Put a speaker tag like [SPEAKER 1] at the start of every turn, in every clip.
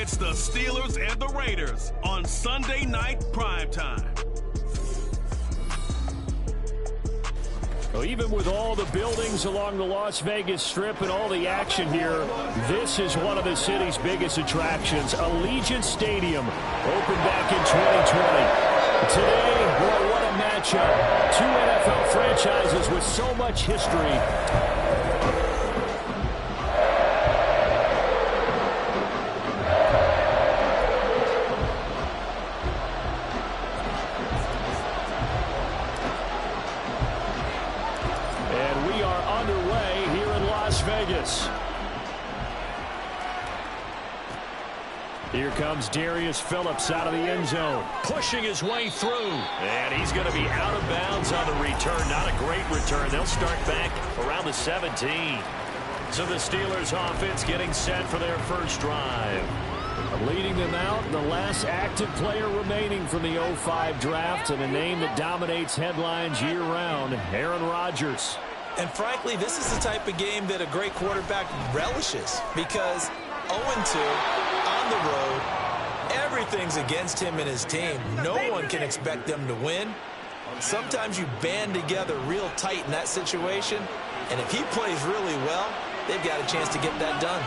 [SPEAKER 1] It's the Steelers and the Raiders on Sunday Night Primetime.
[SPEAKER 2] Well, even with all the buildings along the Las Vegas Strip and all the action here, this is one of the city's biggest attractions. Allegiant Stadium opened back in 2020. Today, well, what a matchup. Two NFL franchises with so much history. Here comes Darius Phillips out of the end zone, pushing his way through. And he's going to be out of bounds on the return. Not a great return. They'll start back around the 17. So the Steelers offense getting set for their first drive. Leading them out, the last active player remaining from the 05 draft, and a name that dominates headlines year-round, Aaron Rodgers.
[SPEAKER 3] And frankly, this is the type of game that a great quarterback relishes, because 0-2 on the road, everything's against him and his team. No one can expect them to win. Sometimes you band together real tight in that situation, and if he plays really well, they've got a chance to get that done.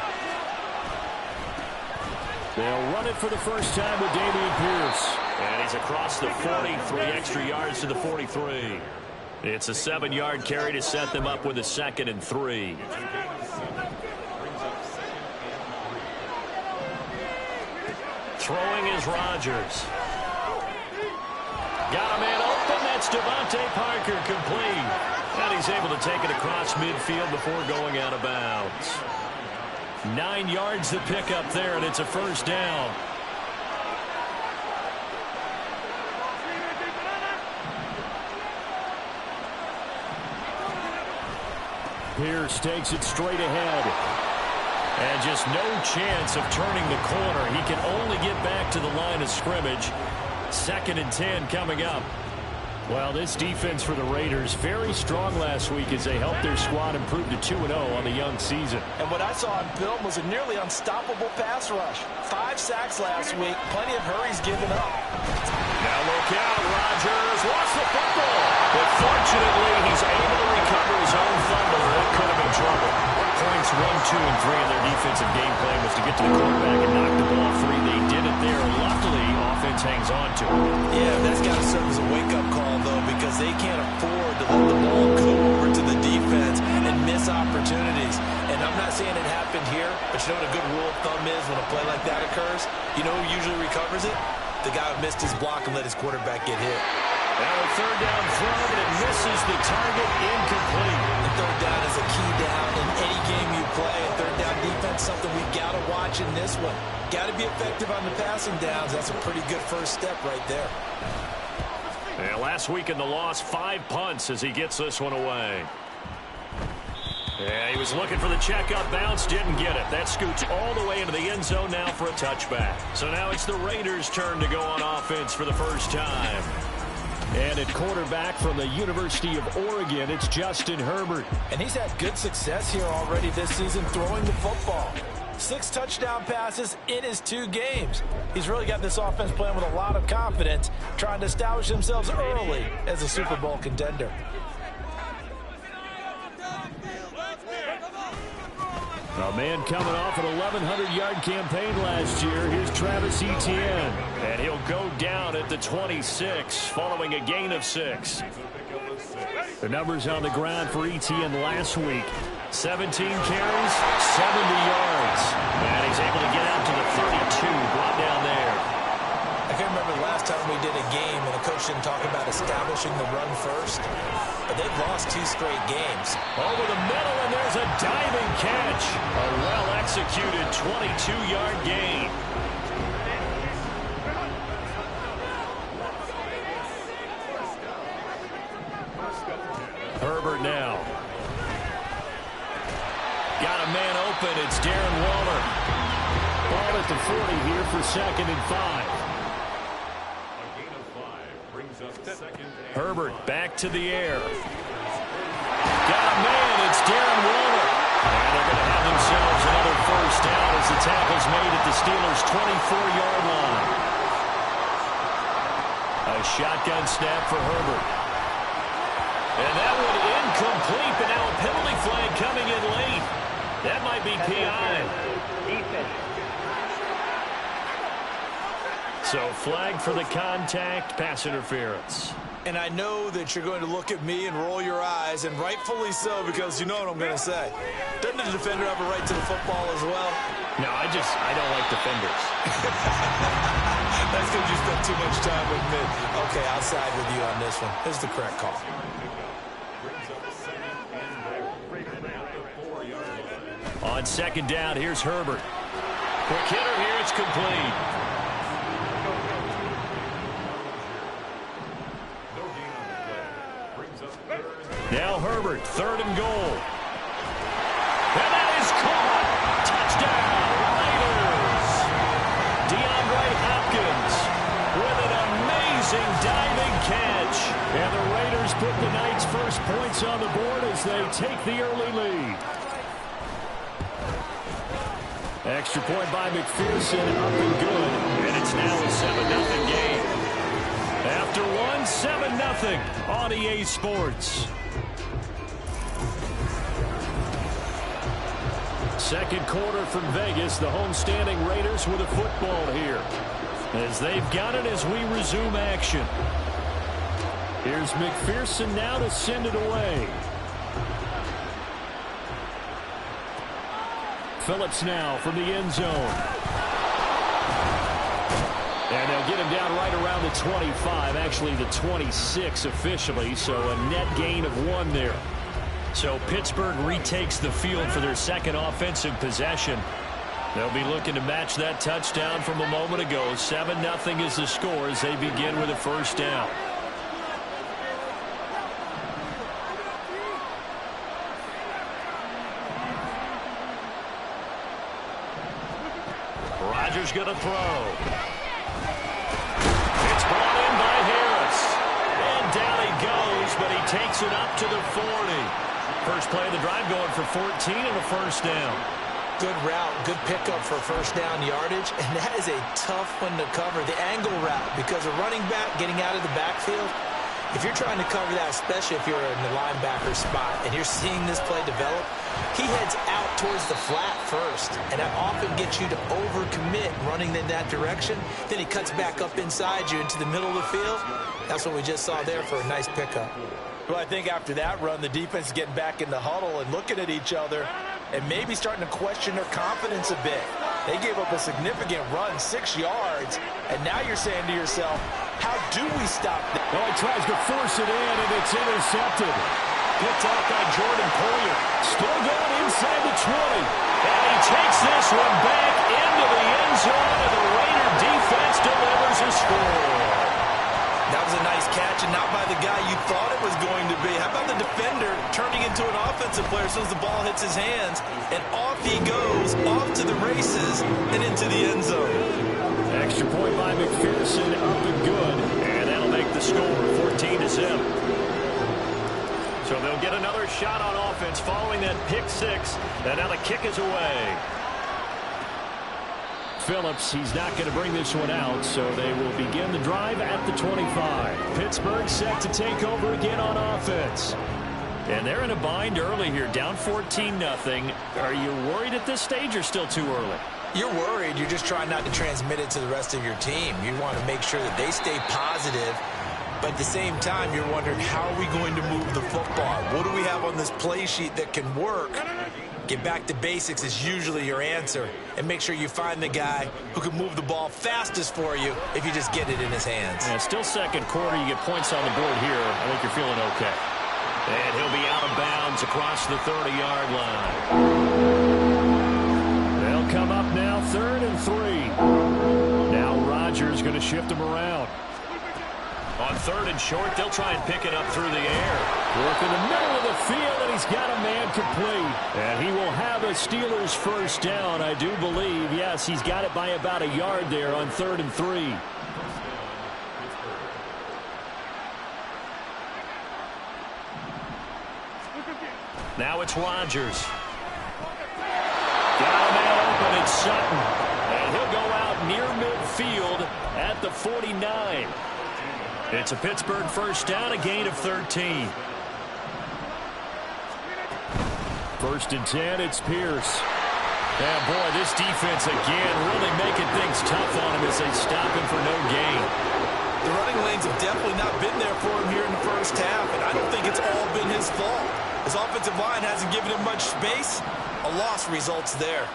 [SPEAKER 2] They'll run it for the first time with Dameon Pierce. And he's across the 43 extra yards to the 43. It's a 7-yard carry to set them up with a 2nd and 3. Throwing is Rodgers. Got a man open. That's Devontae Parker, complete. And he's able to take it across midfield before going out of bounds. 9 yards to pick up there, and it's a first down. Pierce takes it straight ahead. And just no chance of turning the corner. He can only get back to the line of scrimmage. 2nd and 10 coming up. Well, this defense for the Raiders, very strong last week as they helped their squad improve to 2-0 on the young season.
[SPEAKER 3] And what I saw on film was a nearly unstoppable pass rush. 5 sacks last week, plenty of hurries given up.
[SPEAKER 2] Now look out, Rodgers lost the football. But fortunately, he's able to recover his own fumble. That could have been trouble. Points 1, 2, and 3 in their defensive game plan was to get to the quarterback and knock the ball free. They did it there. Luckily, offense hangs on to it.
[SPEAKER 3] Yeah, that's got to serve as a wake-up call, though, because they can't afford to let the ball go over to the defense and miss opportunities. And I'm not saying it happened here, but you know what a good rule of thumb is when a play like that occurs? You know who usually recovers it? The guy who missed his block and let his quarterback get hit.
[SPEAKER 2] Now a 3rd down throw, but it misses the target, incomplete.
[SPEAKER 3] The 3rd down is a key down in any game you play. And 3rd down defense, something we've got to watch in this one. Got to be effective on the passing downs. That's a pretty good first step right there.
[SPEAKER 2] And last week in the loss, 5 punts as he gets this one away. Yeah, he was looking for the check-up bounce, didn't get it. That scoots all the way into the end zone now for a touchback. So now it's the Raiders' turn to go on offense for the first time. And at quarterback from the University of Oregon, it's Justin Herbert.
[SPEAKER 3] And he's had good success here already this season throwing the football. 6 touchdown passes in his 2 games. He's really got this offense playing with a lot of confidence, trying to establish themselves early as a Super Bowl contender.
[SPEAKER 2] A man coming off an 1,100-yard campaign last year. Here's Travis Etienne. And he'll go down at the 26 following a gain of 6. The numbers on the ground for Etienne last week. 17 carries, 70 yards. And he's able to get out to the 32, brought down there.
[SPEAKER 3] I can remember the last time we did a game and a coach didn't talk about establishing the run first. But they've lost 2 straight games.
[SPEAKER 2] Over the middle, and there's a diving catch. A well-executed 22-yard gain. Herbert now. Got a man open. It's Darren Waller. Ball at the 40 here for 2nd and 5. Herbert back to the air. Got a man. It's Darren Waller. And they're going to have themselves another first down as the tackle's made at the Steelers' 24-yard line. A shotgun snap for Herbert. And that one incomplete, but now a penalty flag coming in late. That might be PI. So flag for the contact, pass interference.
[SPEAKER 3] And I know that you're going to look at me and roll your eyes, and rightfully so, because you know what I'm going to say. Doesn't the defender have a right to the football as well?
[SPEAKER 2] No, I don't like defenders.
[SPEAKER 3] That's because you spent too much time with me. Okay, I'll side with you on this one. Here's the correct call.
[SPEAKER 2] On second down, here's Herbert. Quick hitter here, it's complete. Now Herbert, third and goal. And that is caught. Touchdown, Raiders. DeAndre Hopkins with an amazing diving catch. And the Raiders put the Knights' first points on the board as they take the early lead. Extra point by McPherson, up and good. And it's now a 7-0 game. After one, 7-0 on EA Sports. Second quarter from Vegas, the homestanding Raiders with a football here. As they've got it as we resume action. Here's McPherson now to send it away. Phillips now from the end zone. And they'll get him down right around the 25, actually the 26 officially, so a net gain of 1 there. So Pittsburgh retakes the field for their second offensive possession. They'll be looking to match that touchdown from a moment ago. 7-0 is the score as they begin with a first down. Rodgers going to throw. It's brought in by Harris. And down he goes, but he takes it up to the 40. First play of the drive going for 14 and a first down.
[SPEAKER 3] Good route, good pickup for first down yardage, and that is a tough one to cover. The angle route, because a running back getting out of the backfield, if you're trying to cover that, especially if you're in the linebacker spot and you're seeing this play develop, he heads out towards the flat first, and that often gets you to overcommit running in that direction. Then he cuts back up inside you into the middle of the field. That's what we just saw there for a nice pickup. Well, I think after that run, the defense is getting back in the huddle and looking at each other and maybe starting to question their confidence a bit. They gave up a significant run, 6 yards, and now you're saying to yourself, how do we stop that?
[SPEAKER 2] Well, he tries to force it in, and it's intercepted. Picked off by Jordan Poyer. Still going inside the 20. And he takes this one back into the end zone, and the Raider defense delivers a score.
[SPEAKER 3] That was a nice catch, and not by the guy you thought it was going to be. How about the defender turning into an offensive player as soon as the ball hits his hands, and off he goes, off to the races, and into the end zone.
[SPEAKER 2] Extra point by McPherson, up and good, and that'll make the score 14-7. So they'll get another shot on offense following that pick six, and now the kick is away. Phillips, he's not going to bring this one out, so they will begin the drive at the 25. Pittsburgh set to take over again on offense. And they're in a bind early here, down 14-0. Are you worried at this stage or still too early?
[SPEAKER 3] You're worried. You're just trying not to transmit it to the rest of your team. You want to make sure that they stay positive. But at the same time, you're wondering, how are we going to move the football? What do we have on this play sheet that can work? Get back to basics is usually your answer. And make sure you find the guy who can move the ball fastest for you if you just get it in his hands.
[SPEAKER 2] Yeah, still second quarter. You get points on the board here. I think you're feeling okay. And he'll be out of bounds across the 30-yard line. They'll come up now 3rd and 3. Now Rodgers going to shift them around. On 3rd and short, they'll try and pick it up through the air. Work in the middle of the field, and he's got a man complete. And he will have a Steelers first down, I do believe. Yes, he's got it by about a yard there on 3rd and 3. Now it's Rodgers. Got a man open And it's Sutton. And he'll go out near midfield at the 49. It's a Pittsburgh first down, a gain of 13. 1st and 10, it's Pierce. And boy, this defense again really making things tough on him as they stop him for no gain.
[SPEAKER 3] The running lanes have definitely not been there for him here in the first half, and I don't think it's all been his fault. His offensive line hasn't given him much space. A loss results there.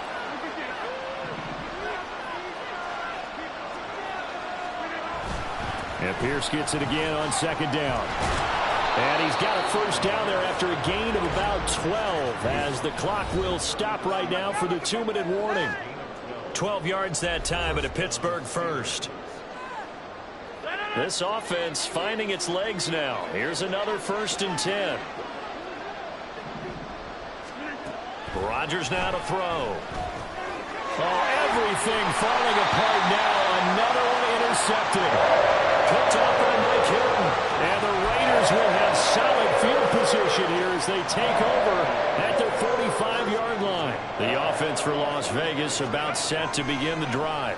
[SPEAKER 2] And Pierce gets it again on 2nd down. And he's got a first down there after a gain of about 12 as the clock will stop right now for the 2-minute warning. 12 yards that time at a Pittsburgh first. This offense finding its legs now. Here's another 1st and 10. Rodgers now to throw. Oh, everything falling apart now. Another one intercepted. Picked up by Mike Hilton. And the Raiders will have solid field position here as they take over at their 45-yard line. The offense for Las Vegas about set to begin the drive.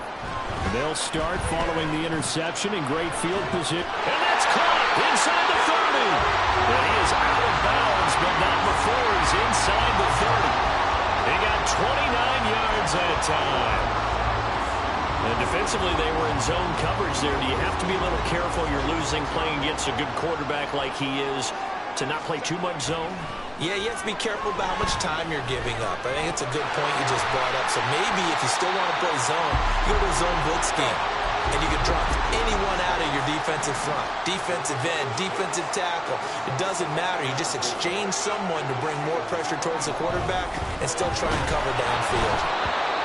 [SPEAKER 2] They'll start following the interception in great field position. And that's caught inside the 30. And he is out of bounds, but not before he's inside the 30. He got 29 yards that time. And defensively, they were in zone coverage there. Do you have to be a little careful? You're losing playing against a good quarterback like he is to not play too much zone?
[SPEAKER 3] Yeah, you have to be careful about how much time you're giving up. I think it's a good point you just brought up. So maybe if you still want to play zone, you go to a zone blitz scheme. And you can drop anyone out of your defensive front. Defensive end, defensive tackle. It doesn't matter. You just exchange someone to bring more pressure towards the quarterback and still try and cover downfield.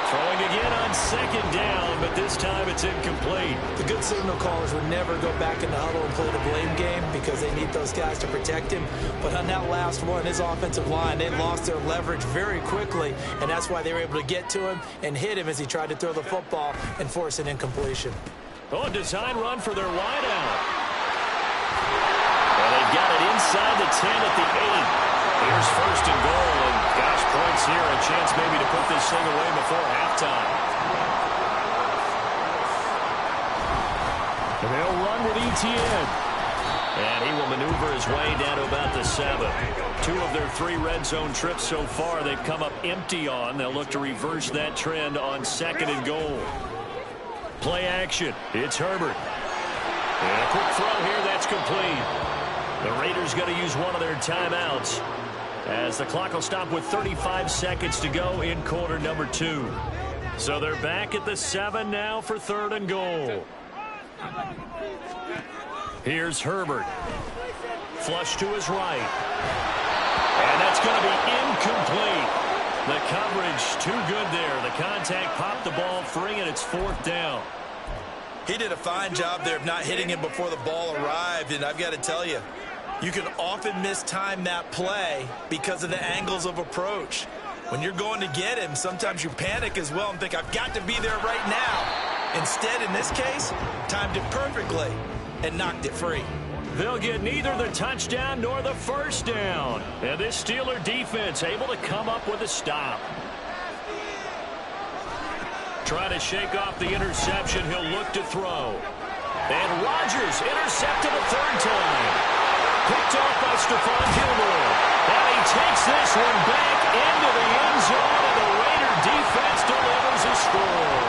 [SPEAKER 2] Throwing again on 2nd down, but this time it's incomplete.
[SPEAKER 3] The good signal callers would never go back in the huddle and play the blame game because they need those guys to protect him. But on that last one, his offensive line, they lost their leverage very quickly, and that's why they were able to get to him and hit him as he tried to throw the football and force an incompletion.
[SPEAKER 2] Oh, a design run for their wideout. Well, they've got it inside the 10 at the 8. Here's 1st and goal, and gosh, points here, a chance maybe to put this thing away before halftime. And they'll run with Etienne. And he will maneuver his way down to about the 7. 2 of their 3 red zone trips so far they've come up empty on. They'll look to reverse that trend on 2nd and goal. Play action. It's Herbert. And a quick throw here. That's complete. The Raiders going to use one of their timeouts as the clock will stop with 35 seconds to go in quarter number 2. So they're back at the 7 now for 3rd and goal. Here's Herbert. Flush to his right. And that's going to be incomplete. The coverage too good there. The contact popped the ball free, and it's 4th down.
[SPEAKER 3] He did a fine job there of not hitting him before the ball arrived, and I've got to tell you, you can often mistime that play because of the angles of approach. When you're going to get him, sometimes you panic as well and think, I've got to be there right now. Instead, in this case, timed it perfectly and knocked it free.
[SPEAKER 2] They'll get neither the touchdown nor the first down. And this Steeler defense able to come up with a stop. Trying to shake off the interception. He'll look to throw. And Rodgers intercepted a 3rd time. Picked off by Stephon Gilmore. And he takes this one back into the end zone, and the Raider defense delivers a score.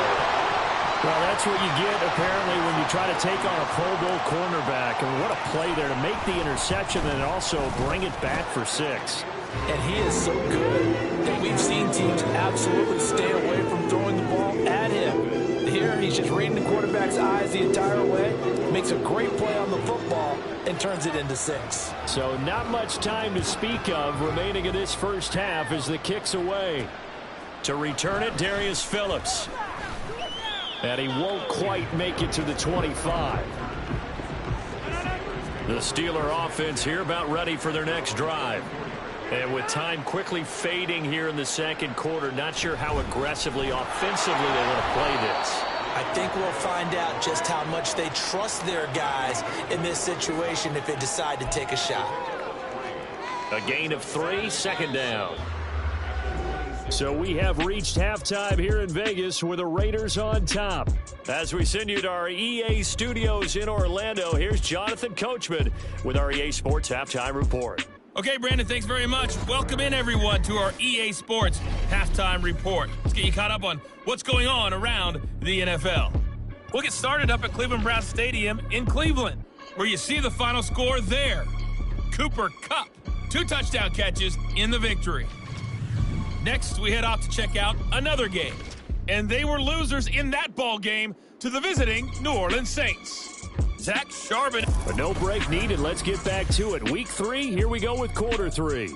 [SPEAKER 2] Well, that's what you get, apparently, when you try to take on a Pro Bowl cornerback. I mean, what a play there to make the interception and also bring it back for 6.
[SPEAKER 3] And he is so good that we've seen teams absolutely stay away from throwing the ball at him. Here, he's just reading the quarterback's eyes the entire way, makes a great play on the football, and turns it into 6.
[SPEAKER 2] So not much time to speak of remaining in this first half as the kick's away. To return it, Darius Phillips. And he won't quite make it to the 25. The Steeler offense here about ready for their next drive. And with time quickly fading here in the 2nd quarter, not sure how aggressively, offensively they want to play this.
[SPEAKER 3] I think we'll find out just how much they trust their guys in this situation if they decide to take a shot.
[SPEAKER 2] A gain of 3, 2nd down. So we have reached halftime here in Vegas with the Raiders on top. As we send you to our EA studios in Orlando, here's Jonathan Coachman with our EA Sports Halftime Report.
[SPEAKER 4] Okay, Brandon, thanks very much. Welcome in, everyone, to our EA Sports Halftime Report. Let's get you caught up on what's going on around the NFL. We'll get started up at Cleveland Browns Stadium in Cleveland, where you see the final score there. Cooper Kupp, 2 touchdown catches in the victory. Next, we head off to check out another game. And they were losers in that ball game to the visiting New Orleans Saints. Zach Charbonnet.
[SPEAKER 2] But no break needed. Let's get back to it. Week 3, here we go with quarter 3.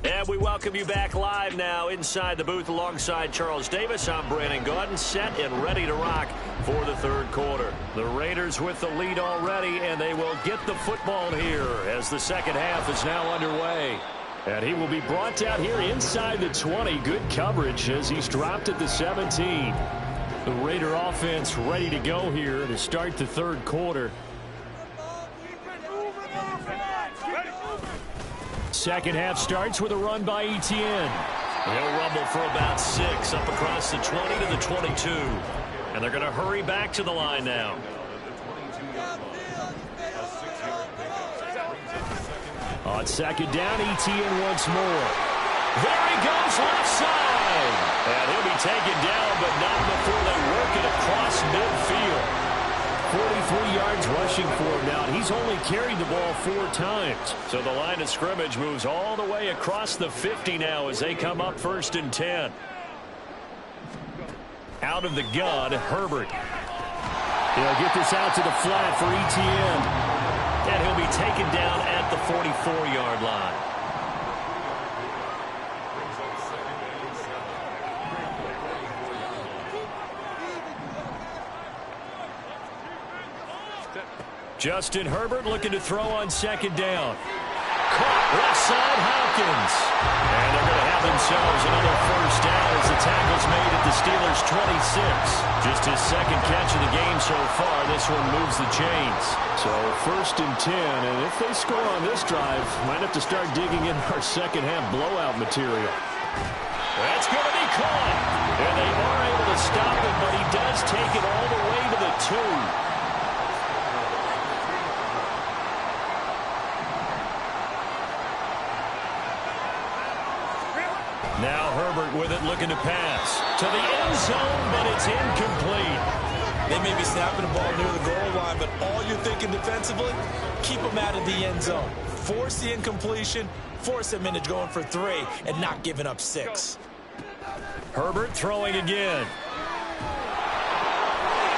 [SPEAKER 2] And we welcome you back live now inside the booth alongside Charles Davis. I'm Brandon Gaudin, set and ready to rock for the third quarter. The Raiders with the lead already, and they will get the football here as the second half is now underway. And he will be brought down here inside the 20. Good coverage as he's dropped at the 17. The Raider offense ready to go here to start the third quarter. Second half starts with a run by Etienne. They'll rumble for about 6 up across the 20 to the 22. And they're going to hurry back to the line now. On second down, Etienne once more. There he goes, left side. And he'll be taken down, but not before they work it across midfield. 43 yards rushing for him now, and he's only carried the ball 4 times. So the line of scrimmage moves all the way across the 50 now as they come up 1st and 10. Out of the gun, Herbert. He'll get this out to the flat for Etienne. And he'll be taken down at the 44-yard line. Justin Herbert looking to throw on second down. Caught left side, Hopkins. And they're going to have themselves another first down as the tackle's made at the Steelers' 26. Just his second catch of the game so far. This one moves the chains. So 1st and 10, and if they score on this drive, might have to start digging in our second half blowout material. That's going to be caught. And they are able to stop it, but he does take it all the way to the 2. Now Herbert with it, looking to pass to the end zone, but it's incomplete.
[SPEAKER 3] They may be snapping the ball near the goal line, but all you're thinking defensively, keep them out of the end zone. Force the incompletion, force them into going for 3, and not giving up 6.
[SPEAKER 2] Herbert throwing again.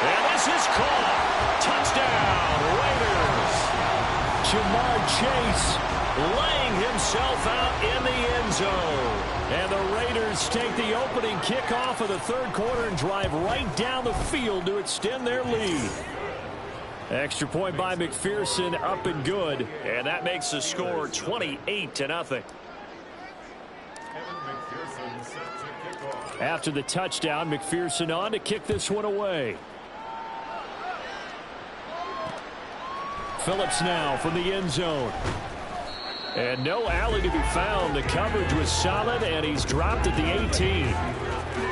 [SPEAKER 2] And this is caught. Touchdown, Raiders. Jamar Chase laying himself out in the end zone. And the Raiders take the opening kickoff of the third quarter and drive right down the field to extend their lead. Extra point by McPherson, up and good. And that makes the score 28-0. After the touchdown, McPherson on to kick this one away. Phillips now from the end zone. And no alley to be found. The coverage was solid, and he's dropped at the 18.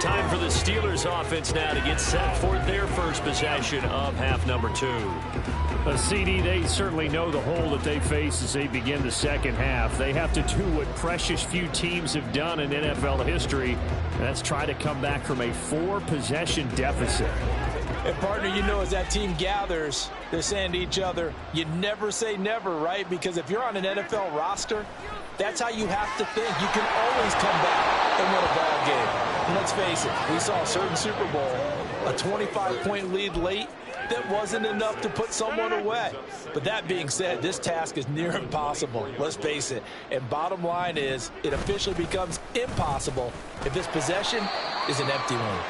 [SPEAKER 2] Time for the Steelers offense now to get set for their first possession of half number 2. CD, they certainly know the hole that they face as they begin the second half. They have to do what precious few teams have done in NFL history, and that's try to come back from a 4-possession deficit.
[SPEAKER 3] And, partner, you know, as that team gathers, they're saying to each other, you never say never, right? Because if you're on an NFL roster, that's how you have to think. You can always come back and win a ball game. And let's face it, we saw a certain Super Bowl, a 25-point lead late, that wasn't enough to put someone away. But that being said, this task is near impossible. Let's face it. And bottom line is, it officially becomes impossible if this possession is an empty one.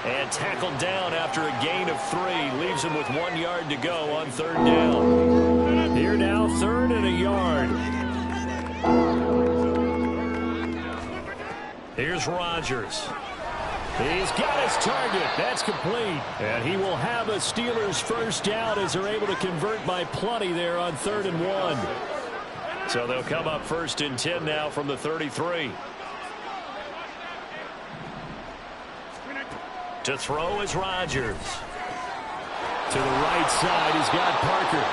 [SPEAKER 2] And tackled down after a gain of 3. Leaves him with 1 yard to go on third down. Here now, 3rd and a yard. Here's Rodgers. He's got his target. That's complete. And he will have a Steelers first down as they're able to convert by plenty there on 3rd and 1. So they'll come up 1st and 10 now from the 33. To throw is Rodgers. To the right side, he's got Parker.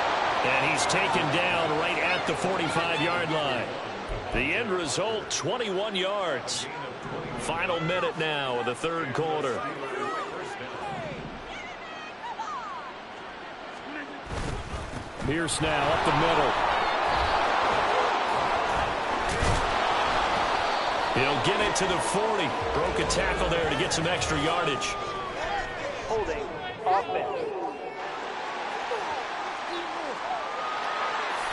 [SPEAKER 2] And he's taken down right at the 45-yard line. The end result, 21 yards. Final minute now of the 3rd quarter. Pierce now up the middle. He'll get it to the 40. Broke a tackle there to get some extra yardage.
[SPEAKER 5] Holding offense.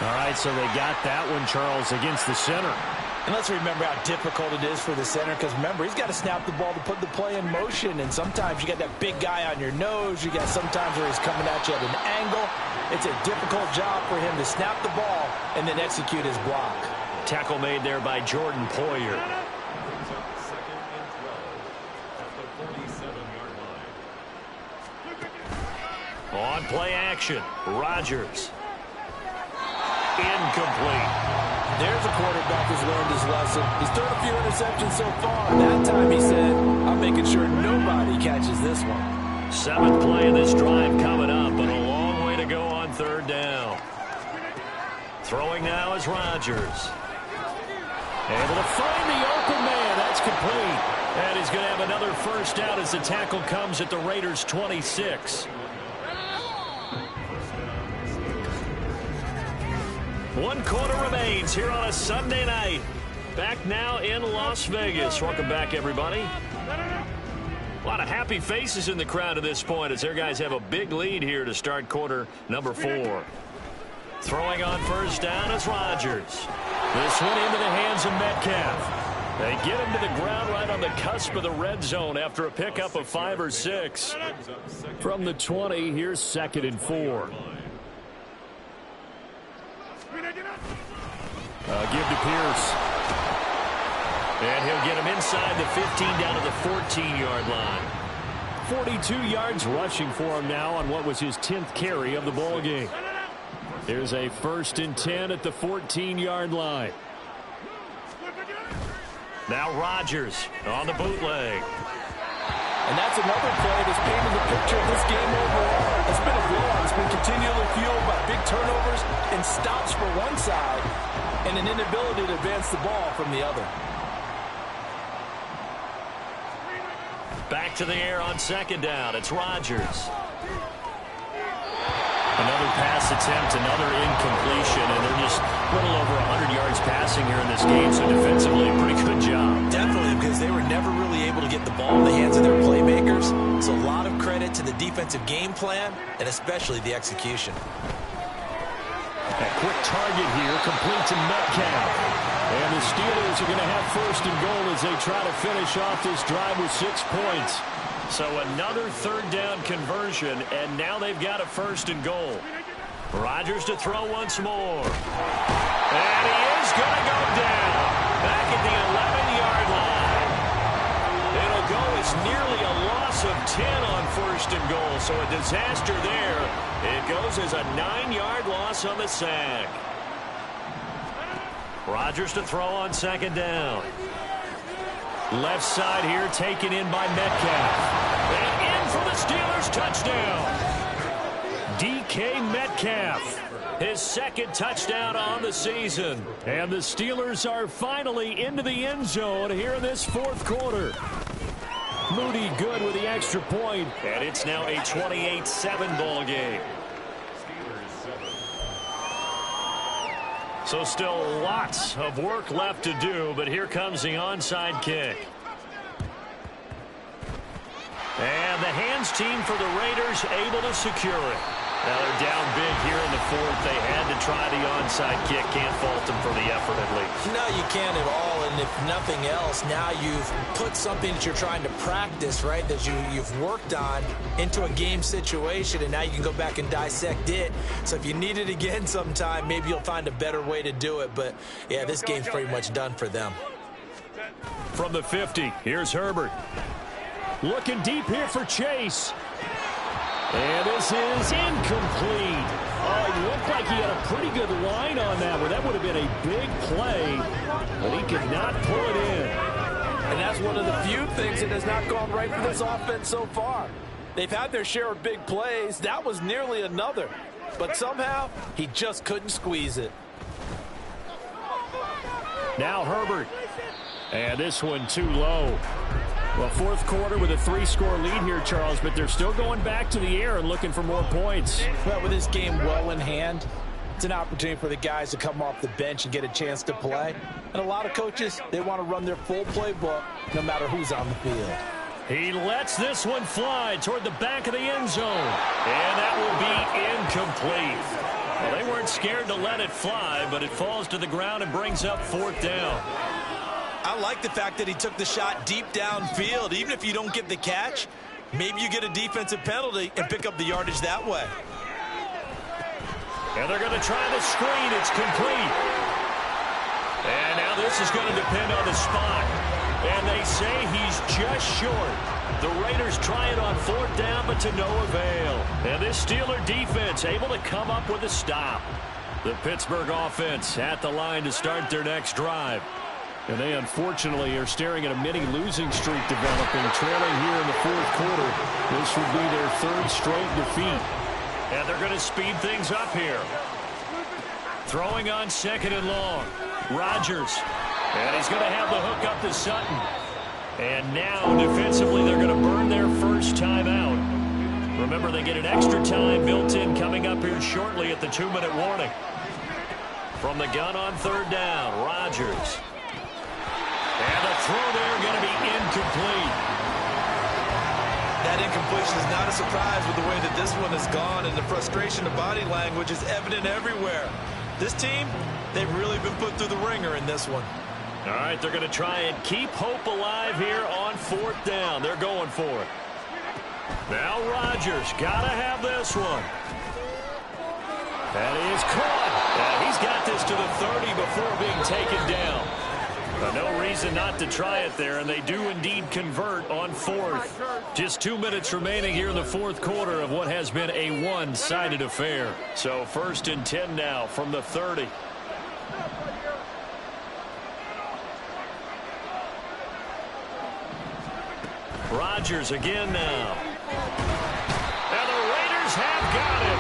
[SPEAKER 2] All right, so they got that one, Charles, against the center.
[SPEAKER 3] And let's remember how difficult it is for the center, because remember, he's got to snap the ball to put the play in motion, and sometimes you got that big guy on your nose. You got sometimes where he's coming at you at an angle. It's a difficult job for him to snap the ball and then execute his block.
[SPEAKER 2] Tackle made there by Jordan Poyer. On play action, Rodgers. Incomplete.
[SPEAKER 3] There's a quarterback who's learned his lesson. He's thrown a few interceptions so far. That time he said, I'm making sure nobody catches this one.
[SPEAKER 2] 7th play of this drive coming up, but a long way to go on 3rd down. Throwing now is Rodgers. Able to find the open man. That's complete. And he's going to have another 1st down as the tackle comes at the Raiders' 26. One quarter remains here on a Sunday night. Back now in Las Vegas. Welcome back, everybody. A lot of happy faces in the crowd at this point as their guys have a big lead here to start quarter number 4. Throwing on 1st down is Rodgers. This one into the hands of Metcalf. They get him to the ground right on the cusp of the red zone after a pickup of 5 or 6. From the 20, here's 2nd and 4. Give to Pierce. And he'll get him inside the 15 down to the 14-yard line. 42 yards rushing for him now on what was his 10th carry of the ball game. There's a 1st and 10 at the 14-yard line. Now Rodgers on the bootleg.
[SPEAKER 3] And that's another play that's painted the picture of this game overall. It's been a blowout. It's been continually fueled by big turnovers and stops for one side and an inability to advance the ball from the other.
[SPEAKER 2] Back to the air on 2nd down. It's Rodgers. Another pass attempt, another incompletion, and they're just a little over 100 yards passing here in this game, so defensively, a pretty good job.
[SPEAKER 3] Definitely, because they were never really able to get the ball in the hands of their playmakers. So a lot of credit to the defensive game plan, and especially the execution.
[SPEAKER 2] A quick target here, complete to Metcalf. And the Steelers are going to have 1st and goal as they try to finish off this drive with 6 points. So another 3rd down conversion, and now they've got a 1st and goal. Rodgers to throw once more. And he is going to go down back at the 11-yard line. It'll go as nearly a loss of 10 on 1st and goal, so a disaster there. It goes as a 9-yard loss on the sack. Rodgers to throw on 2nd down. Left side here taken in by Metcalf. And in for the Steelers touchdown. DK Metcalf, his 2nd touchdown on the season. And the Steelers are finally into the end zone here in this 4th quarter. Moody good with the extra point, and it's now a 28-7 ball game. So still lots of work left to do, but here comes the onside kick. And the hands team for the Raiders able to secure it. Now they're down big here in the 4th. They had to try the onside kick. Can't fault them for the effort at least.
[SPEAKER 3] No, you can't at all. And if nothing else, now you've put something that you're trying to practice, right, that you've worked on into a game situation, and now you can go back and dissect it. So if you need it again sometime, maybe you'll find a better way to do it. But, yeah, this game's pretty much done for them.
[SPEAKER 2] From the 50, here's Herbert. Looking deep here for Chase. And this is incomplete. Oh, he looked like he had a pretty good line on that one. That would have been a big play, but he could not pull it in.
[SPEAKER 3] And that's one of the few things that has not gone right for this offense so far. They've had their share of big plays. That was nearly another. But somehow, he just couldn't squeeze it.
[SPEAKER 2] Now Herbert. And this one too low. Well, fourth quarter with a 3-score lead here, Charles, but they're still going back to the air and looking for more points.
[SPEAKER 3] Well, with this game well in hand, it's an opportunity for the guys to come off the bench and get a chance to play. And a lot of coaches, they want to run their full playbook no matter who's on the field.
[SPEAKER 2] He lets this one fly toward the back of the end zone. And that will be incomplete. Well, they weren't scared to let it fly, but it falls to the ground and brings up fourth down.
[SPEAKER 3] I like the fact that he took the shot deep downfield. Even if you don't get the catch, maybe you get a defensive penalty and pick up the yardage that way.
[SPEAKER 2] And they're going to try the screen. It's complete. And now this is going to depend on the spot. And they say he's just short. The Raiders try it on fourth down, but to no avail. And this Steeler defense able to come up with a stop. The Pittsburgh offense at the line to start their next drive. And they unfortunately are staring at a mini losing streak developing, trailing here in the fourth quarter. This would be their third straight defeat. And they're going to speed things up here. Throwing on second and long. Rodgers. And he's going to have the hook up to Sutton. And now defensively they're going to burn their first timeout. Remember, they get an extra time built in coming up here shortly at the 2-minute warning. From the gun on third down, Rodgers. And the throw there going to be incomplete.
[SPEAKER 3] That incompletion is not a surprise with the way that this one has gone, and the frustration of body language is evident everywhere. This team, they've really been put through the ringer in this one.
[SPEAKER 2] All right, they're going to try and keep hope alive here on fourth down. They're going for it. Now Rodgers, got to have this one. That is caught. He's got this to the 30 before being taken down. No reason not to try it there, and they do indeed convert on fourth. Just 2 minutes remaining here in the fourth quarter of what has been a one-sided affair. So 1st and 10 now from the 30. Rodgers again now. And the Raiders have got it.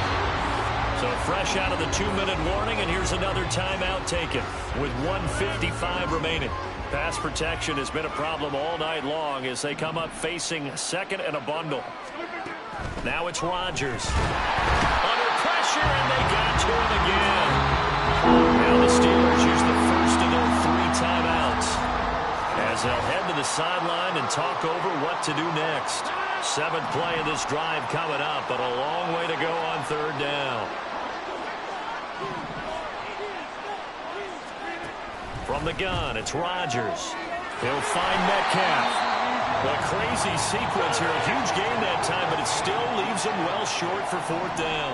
[SPEAKER 2] So fresh out of the 2-minute warning, and here's another timeout taken with 1:55 remaining. Pass protection has been a problem all night long as they come up facing second and a bundle. Now it's Rodgers. Under pressure, and they got to him again. Now the Steelers use the first of their 3 timeouts as they'll head to the sideline and talk over what to do next. 7th play of this drive coming up, but a long way to go on third down. From the gun, it's Rodgers. He'll find Metcalf. A crazy sequence here. A huge gain that time, but it still leaves him well short for fourth down.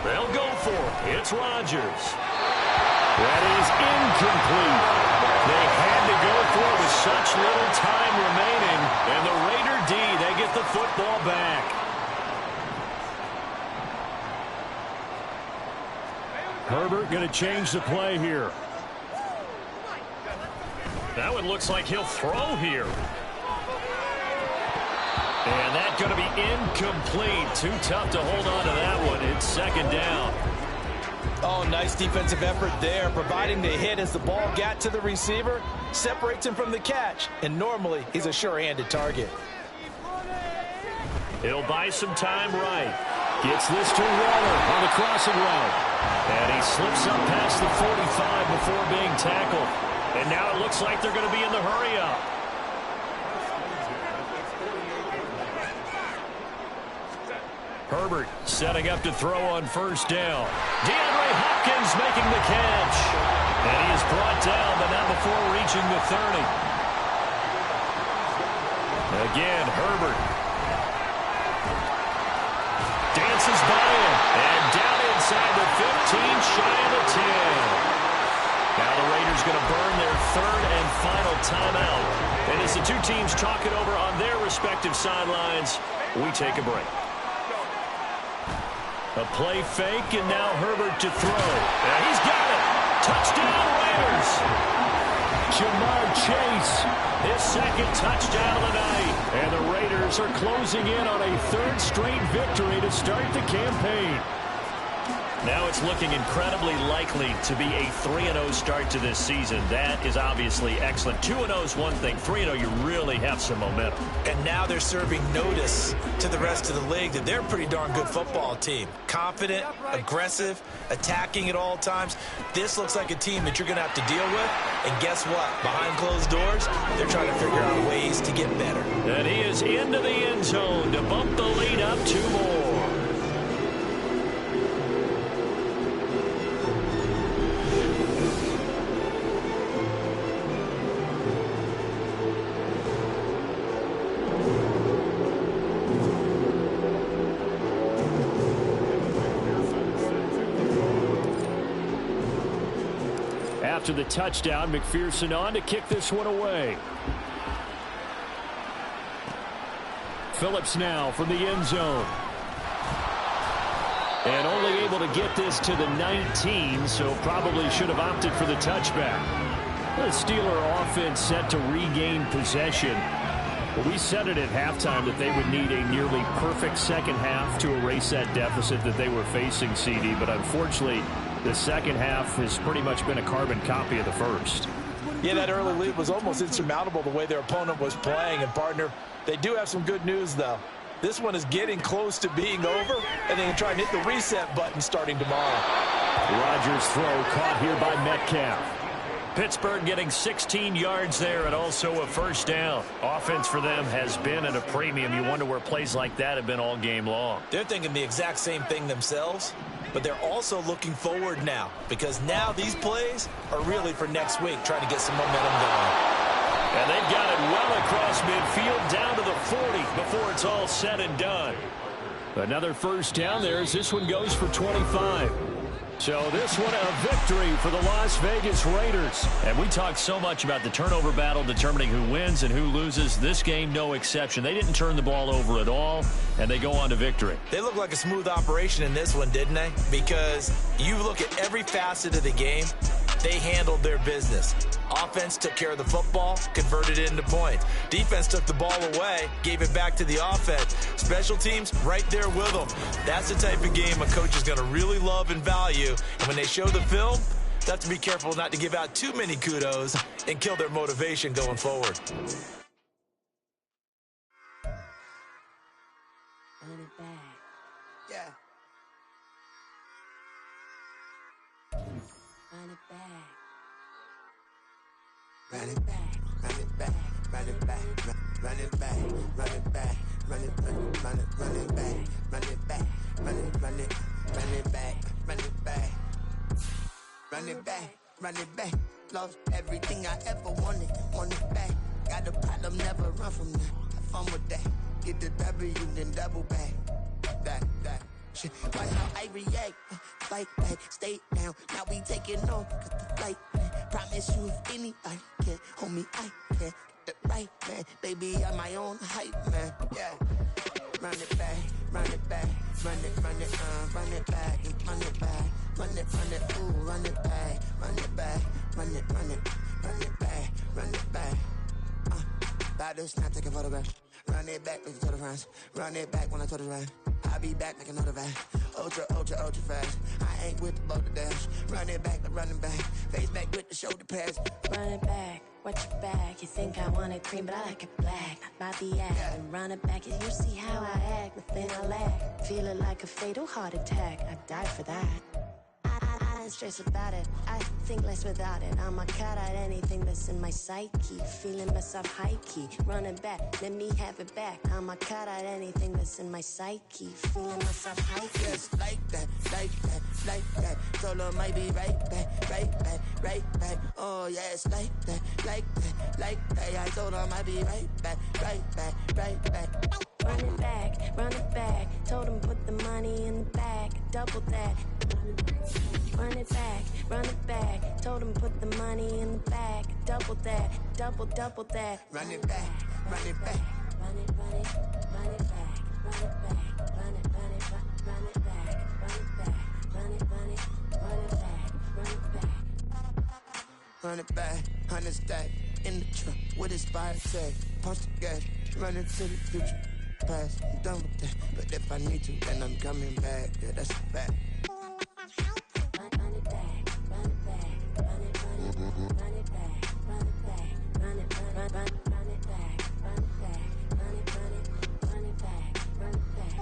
[SPEAKER 2] They'll go for it. It's Rodgers. That is incomplete. They had to go for it with such little time remaining. And the Raider D, they get the football back. Herbert going to change the play here. That one looks like he'll throw here. And that's going to be incomplete. Too tough to hold on to that one. It's second down.
[SPEAKER 3] Oh, nice defensive effort there, providing the hit as the ball got to the receiver, separates him from the catch, and normally he's a sure-handed target.
[SPEAKER 2] He'll buy some time right. Gets this to Waller on the crossing route. And he slips up past the 45 before being tackled. And now it looks like they're going to be in the hurry-up. Herbert setting up to throw on first down. DeAndre Hopkins making the catch. And he is brought down, but not before reaching the 30. Again, Herbert. Dances by him. And down inside the 15, shy of the 10. Now the Raiders going to burn their third and final timeout. And as the two teams talk it over on their respective sidelines, we take a break. A play fake, and now Herbert to throw. And he's got it. Touchdown, Raiders. Jamar Chase, his second touchdown of the night. And the Raiders are closing in on a third straight victory to start the campaign. Now it's looking incredibly likely to be a 3-0 start to this season. That is obviously excellent. 2-0 is one thing. 3-0, you really have some momentum.
[SPEAKER 3] And now they're serving notice to the rest of the league that they're a pretty darn good football team. Confident, aggressive, attacking at all times. This looks like a team that you're going to have to deal with. And guess what? Behind closed doors, they're trying to figure out ways to get better.
[SPEAKER 2] And he is into the end zone to bump the lead up 2 more. After the touchdown, McPherson on to kick this one away. Phillips now from the end zone. And only able to get this to the 19, so probably should have opted for the touchback. The Steeler offense set to regain possession. Well, we said it at halftime that they would need a nearly perfect second half to erase that deficit that they were facing, CD, but unfortunately, the second half has pretty much been a carbon copy of the first.
[SPEAKER 3] Yeah, that early lead was almost insurmountable the way their opponent was playing. And, partner, they do have some good news, though. This one is getting close to being over, and they can try and hit the reset button starting tomorrow.
[SPEAKER 2] Rodgers' throw caught here by Metcalf. Pittsburgh getting 16 yards there and also a first down. Offense for them has been at a premium. You wonder where plays like that have been all game long.
[SPEAKER 3] They're thinking the exact same thing themselves, but they're also looking forward now because now these plays are really for next week, trying to get some momentum going.
[SPEAKER 2] And they've got it well across midfield down to the 40 before it's all said and done. Another first down there as this one goes for 25. So this one a victory for the Las Vegas Raiders. And we talked so much about the turnover battle determining who wins and who loses. This game, no exception. They didn't turn the ball over at all, and they go on to victory.
[SPEAKER 3] They look like a smooth operation in this one, didn't they? Because you look at every facet of the game, they handled their business. Offense took care of the football, converted it into points. Defense took the ball away, gave it back to the offense. Special teams, right there with them. That's the type of game a coach is going to really love and value. And when they show the film, they have to be careful not to give out too many kudos and kill their motivation going forward.
[SPEAKER 6] Run it back.
[SPEAKER 5] Yeah.
[SPEAKER 6] Run it back.
[SPEAKER 5] Run it back, run it back, run it back, run it back, run it back, run it back, run it back, run it back, run it back, run it back, run it back, run it back. Lost everything I ever wanted, want it back. Got a problem, never run from that. Have fun with that. Get the W, then double back. That. Shit, watch how I react. Fight back, stay down. Now we taking on, got the fight back. Promise you if anybody can, homie, I can. Get the right man, baby, I'm my own hype man. Yeah. Run it back, run it back, run it back, run it back, run it back, ooh, run it back, run it back, run it back, run it back. About to snap, take a photograph. Run it back, make it to the friends. Run it back when I told it right. I'll be back like another van. Ultra fast. I ain't with the boat to dash. Run it back, I'm running back. Face back with the shoulder pads.
[SPEAKER 6] Run it back, watch your back. You think I want it cream, but I like it black. Not by the act. And run it back, and you see how I act. Nothing I lack. Feeling like a fatal heart attack. I'd die for that. I don't stress about it. I think less without it. I'ma cut out anything that's in my psyche. Feeling myself high key. Running back, let me have it back. I'ma cut out anything that's in my psyche. Feeling myself high key.
[SPEAKER 5] Yes, like that. Told her might be right back. Oh, yes, like that. I told her might be right back.
[SPEAKER 6] Run it back. Told him put the money in the bag. Double that. Run it back. Told him put the money in the bag. Double that. Double that.
[SPEAKER 5] Run it back.
[SPEAKER 6] Run it back.
[SPEAKER 5] Run it back, 100 stack in the truck with his fire tag. Punch the gas, run into the future. Past, I'm done with that. But if I need to, then I'm coming back. Yeah, that's a fact. Run it back, run it back, run it back, run it back, run it back, run it back, run it back, run it back, run it back, run it back, run it back.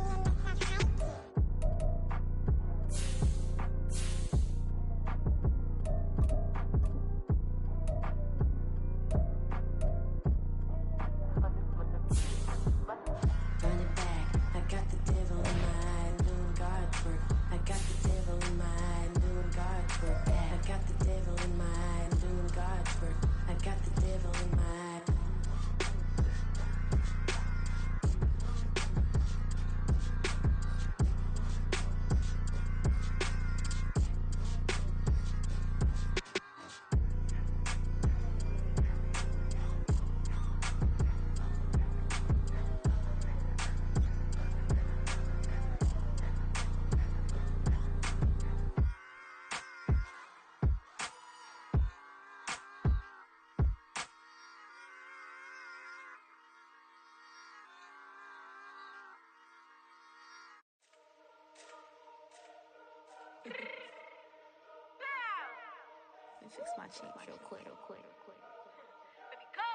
[SPEAKER 7] Let me fix my cheek real quick.
[SPEAKER 8] Baby, go.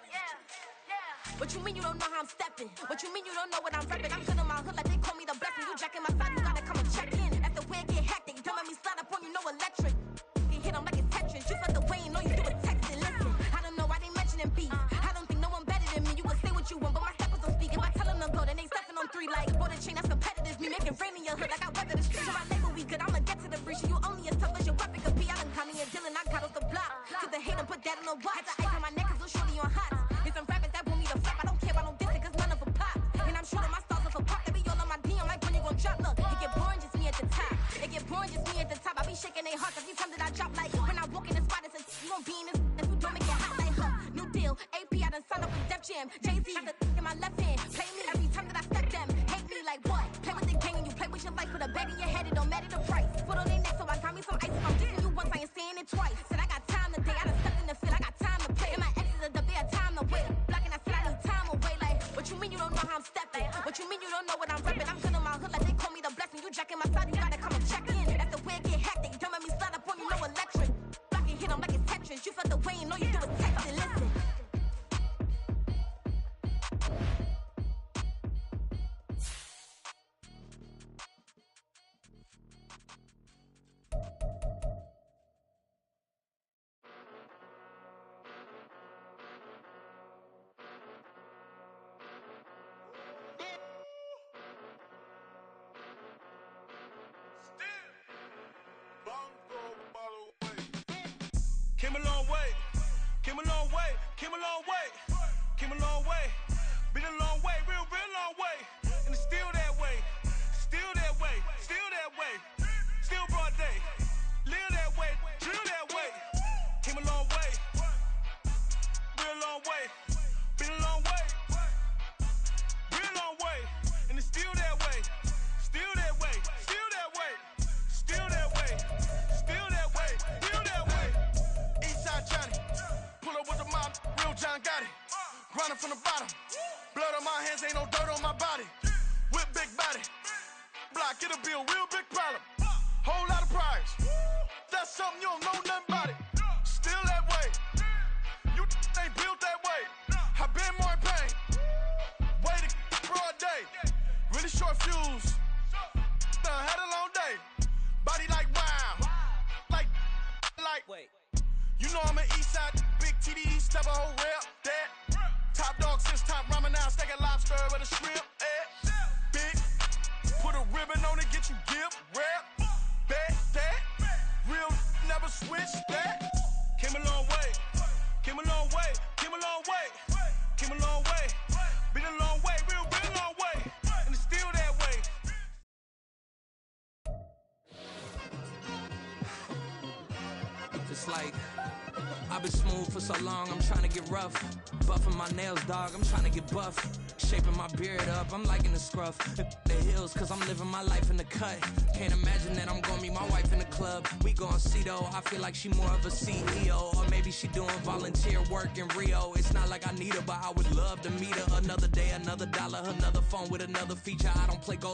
[SPEAKER 8] Yeah.
[SPEAKER 7] What you mean you don't know how I'm stepping? What you mean you don't know what I'm repping? I'm good in my hood like they call me the blessing. You jacking my side, you gotta come and check in. That's the way it get hectic. Don't make me slide up on you, no electric. You hit them like it's Tetris. You felt the way, you know you do it texting. Listen, I don't know why they mentioning beef. I don't think no one better than me. You would say what you want, but my steppers don't speak. If I tell them to go, then they stepping on 3 like border chain. That's competitive. Me making rain in your hood like I weather the street. So my label we good. I'ma get to the breach. You only as tough as your weapon could be. I done caught me a Dylan. I got off the block. To the hate and put that on the watch. Had the ice on my neck 'cause little shorty on hot. There's some rappers that want me to flap. I don't care about no dissing 'cause none of them pop. And I'm shooting my stars off a pop. They be all on my DM like when you gon' drop. Look, it get boring just me at the top. It get boring just me at the top. I be shaking their hearts every time that I drop. Like when I walk in the spot, it's a you won't be in this if you don't make it hot like her. New deal, AP, I done signed up with Def Jam. Jay-Z got the in my left hand. Play me every time that I step them. Hate me like what? Play with the gang and you play with your life. Put a bet in your head, it don't matter the price. Foot on their neck, so I got me some ice. If I'm dissing you once, I ain't saying it twice. Said I got time today, I done stepped in the field, I got time to play. And my exes are the bare time to wait. Blocking, I said I need time away. Like, what you mean you don't know how I'm stepping? What you mean you don't know what I'm repping? I'm good in my hood like they call me the blessing. You jacking my side, you gotta come and check in. That's the way it get hectic. Don't make me slide up on you, no electric. Blocking, hit them like it's Tetris. You felt the way, you know you do it texting. Listen.
[SPEAKER 1] Came a long way, came a long way, came a long way, came a long way, been a long way, real long way, and it's still that way, still that way, still that way, still broad day, live that way, drill that way, came a long way, real long way, been a long way, real long way, and it's still that way, still that way, still that way, still that way, still that way, still that way. Eastside Johnny, pull up with the mob, real John got it. Grinding from the bottom, blood on my hands, ain't no dirt on my body. Whip big body, block, it'll be a real big problem. Whole lot of priors, that's something you don't know nothing about it. Still that way, you ain't built that way. I been more in pain, way to broad day. Really short fuse, done had a long day. Body like wow, like.
[SPEAKER 3] Wait.
[SPEAKER 1] You know I'm an Eastside, big TDE, step a whole rep, that. Top dog since top ramen now, stack a lobster with a shrimp, Big, put a ribbon on it, get you give, rep, bet, that. Real, never switch, that.
[SPEAKER 9] for so long, I'm trying to get rough. Buffing my nails, dog, I'm trying to get buff. Shaping my beard up, I'm liking the scruff. The hills, cause I'm living my life in the cut. Can't imagine that I'm gonna meet my wife in the club. We gon' see though, I feel like she more of a CEO. Or maybe she doing volunteer work in Rio. It's not like I need her, but I would love to meet her. Another day, another dollar, another phone with another feature. I don't play goalie.